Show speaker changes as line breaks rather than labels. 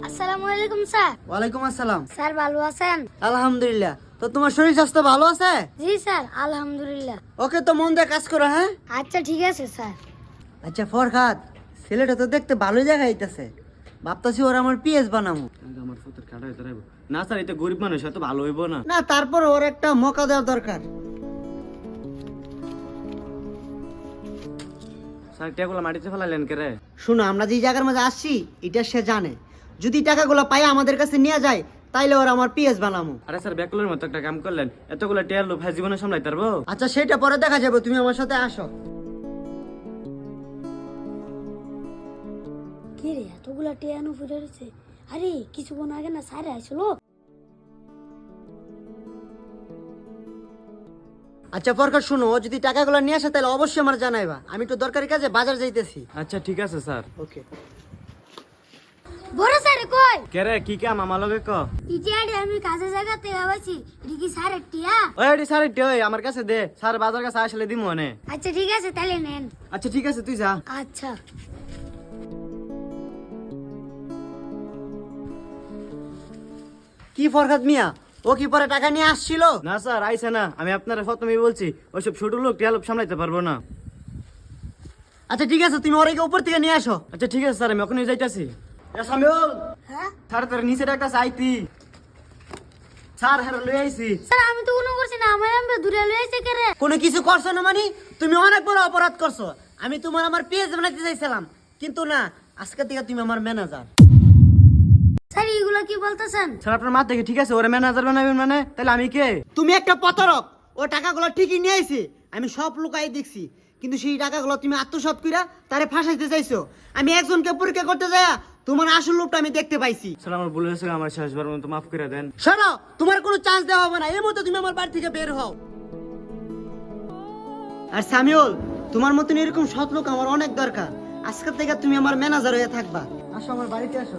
আসসালামু আলাইকুম স্যার।
ওয়ালাইকুম আসসালাম।
স্যার ভালো আছেন?
আলহামদুলিল্লাহ। তো তোমার শরীর স্বাস্থ্য ভালো আছে?
জি স্যার, আলহামদুলিল্লাহ।
ওকে, তো মন দিয়ে কাজ করো। হ্যাঁ
আচ্ছা ঠিক আছে স্যার।
আচ্ছা ফরহাদ, ছেলেটা তো দেখতে ভালোই দেখাইতেছে, ভাবতাছি ওর আমার পিএস বানামু।
আমার ফুতের কাটা হইতে রাখবো না স্যার, এটা গরিব মানুষ হয়তো ভালো হইব না।
না, তারপর ওর একটা মৌকা দেওয়া দরকার।
স্যার টিয়াগুলো মাটিতে ফেলালেন কে রে?
শুনো, আমরা যে জায়গার মধ্যে আসছি এটা সে জানে। যদি টাকাগুলো পাই আমাদের কাছে নিয়ে যায় তাইলে ওর আমার পিএস বানামু।
আরে স্যার ব্যাকুলের মতো একটা কাম করলেন, এতগুলো টিয়ার লোক ভাই জীবনে সামলাইতে পারবো?
আচ্ছা সেটা পরে দেখা যাবে, তুমি আমার সাথে আসো।
কি রে এতগুলা টিয়ানো ফুটে রয়েছে? আরে কিছুক্ষণ আগে না স্যার আসলো।
আচ্ছা ফরহাদ শুনো, ও যদি টাকাগুলো নিয়ে আসে তাহলে অবশ্যই আমার জানাইবা। আমি একটু দরকারি কাজে বাজার যাইতেছি।
আচ্ছা ঠিক আছে স্যার।
ওকে।
বড় স্যার কই?
কে রে কি কাম আমার লগে ক?
ইটিআডি আমি কাজে জায়গাতে আছি। এটা কি স্যার টিয়া?
ওই এডি স্যার এটি ওই আমার কাছে দে, স্যার বাজার কাছে আসলে দিমু নে।
আচ্ছা ঠিক আছে তাহলে নেন।
আচ্ছা ঠিক আছে তুই যা।
আচ্ছা।
কি ফরহাদ মিয়া, ও কি পরে টাকা নিয়ে আসছিল?
না স্যার আইছে না, আমি আপনার প্রথমেই বলছি ওইসব ছোট লোক টিয়া লোক সামলাইতে পারবো না।
আচ্ছা ঠিক আছে, তুমি ওরে উপর থেকে নিয়ে আসো।
আচ্ছা ঠিক আছে স্যার, আমি ওখানে যাইতাছি। এ সামিউল,
হ্যাঁ
স্যার তোর নিচে একটা চাইতি। স্যার হ্যাঁ লই আইছি।
স্যার, আমি তো কোনো করছি না, আমার আমি দূরে লইছে কে রে?
কোনো কিছু করছো না মানে? তুমি অনেক বড় অপরাধ করছো। আমি তোমার আমার পেজ বানাইতে চাইছিলাম, কিন্তু না, আজকে থেকে তুমি আমার ম্যানেজার।
স্যার এগুলা কি বলতেছেন?
স্যার আপনার মাথা কি ঠিক আছে? ওরে ম্যানেজার বানাবেন মানে? তাহলে আমি কে?
তুমি একটা প্রতারক। ও টাকাগুলো ঠিকই নিয়ে আইছে, আমি সব লুকাই দেখছি, কিন্তু সেই টাকাগুলো তুমি আত্মসাৎ কইরা তারে ফাঁসাইতে চাইছো। আমি একজনকে পরীক্ষা করতে যায়া তোমার আসল লোকটা আমি দেখতে পাইছি।
স্যার আমার ভুল হয়েছে, আমার শেষবার মতো মাফ করে দেন।
শোনো, তোমার কোনো চান্স দেওয়া হবে না। এই মতো তুমি আমার বাড়ি থেকে বের হও। আর সামিউল, তোমার মতন এরকম সৎ লোক আমার অনেক দরকার। আজকে থেকে তুমি আমার ম্যানেজার হয়ে থাকবা। আসো আমার বাড়িতে আসো।